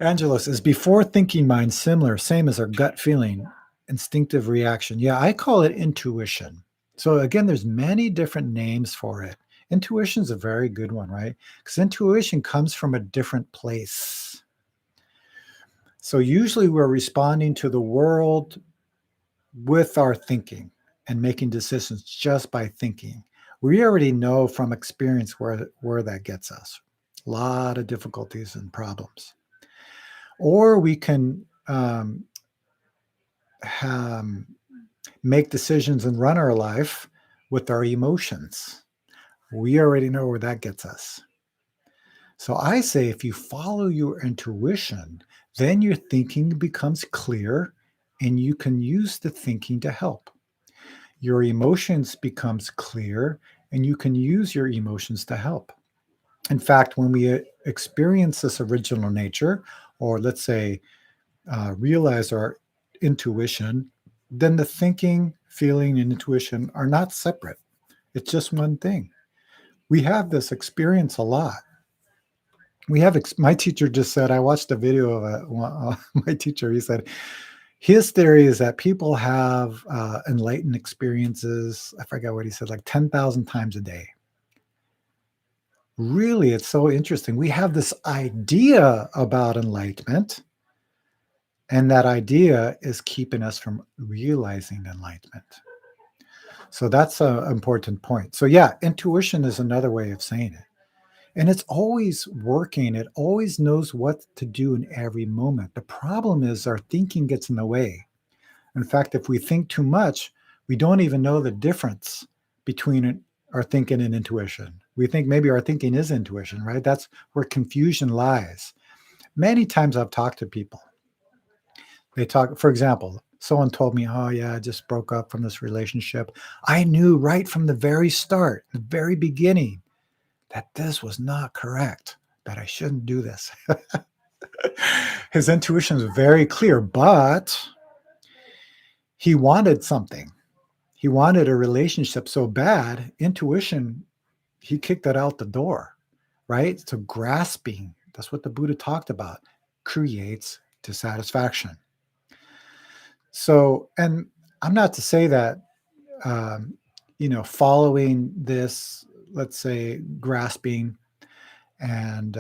Angelos, is before thinking mind similar, same as our gut feeling, instinctive reaction? Yeah, I call it intuition. So again, there's many different names for it. Intuition is a very good one, right? Because intuition comes from a different place. So usually we're responding to the world with our thinking and making decisions just by thinking. We already know from experience where that gets us. A lot of difficulties and problems. Or we can um, make decisions and run our life with our emotions. We already know where that gets us. So I say if you follow your intuition, then your thinking becomes clear and you can use the thinking to help. Your emotions becomes clear and you can use your emotions to help. In fact, when we experience this original nature, or let's say realize our intuition, then the thinking, feeling, and intuition are not separate. It's just one thing. We have this experience a lot. My teacher just said, I watched a video of my teacher. He said, his theory is that people have enlightened experiences. I forget what he said, like 10,000 times a day. Really, it's so interesting. We have this idea about enlightenment, and that idea is keeping us from realizing enlightenment. So that's an important point. So, yeah, intuition is another way of saying it. And it's always working. It always knows what to do in every moment. The problem is our thinking gets in the way. In fact, if we think too much, we don't even know the difference between our thinking and intuition. We think maybe our thinking is intuition, right? That's where confusion lies. Many times I've talked to people. They talk, for example, someone told me, oh, yeah, I just broke up from this relationship. I knew right from the very start, the very beginning, that this was not correct, that I shouldn't do this. His intuition was very clear, but he wanted something. He wanted a relationship so bad, intuition, he kicked it out the door, right? So grasping, that's what the Buddha talked about, creates dissatisfaction. So, and I'm not to say that, um, following this, let's say, grasping and,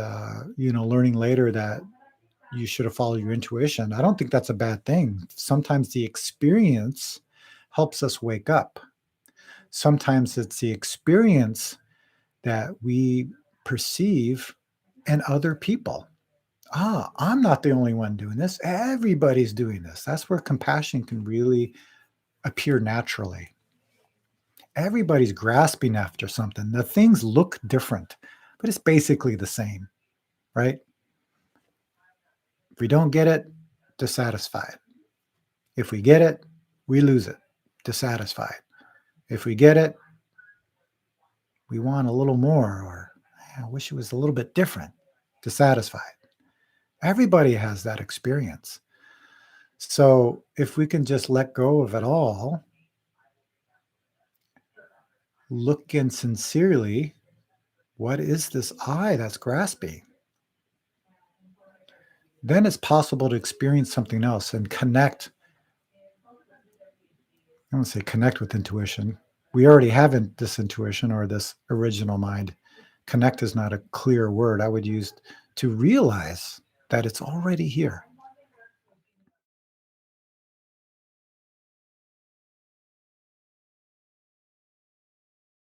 learning later that you should have followed your intuition. I don't think that's a bad thing. Sometimes the experience helps us wake up. Sometimes it's the experience that we perceive in other people. I'm not the only one doing this. Everybody's doing this. That's where compassion can really appear naturally. Everybody's grasping after something. The things look different, but it's basically the same, right? If we don't get it, dissatisfied. If we get it, we lose it, dissatisfied. If we get it, we want a little more, or I wish it was a little bit different, dissatisfied. Everybody has that experience. So if we can just let go of it all, look in sincerely, what is this I that's grasping? Then it's possible to experience something else and connect. I don't say connect with intuition. We already have this intuition or this original mind. Connect is not a clear word I would use, to realize that it's already here.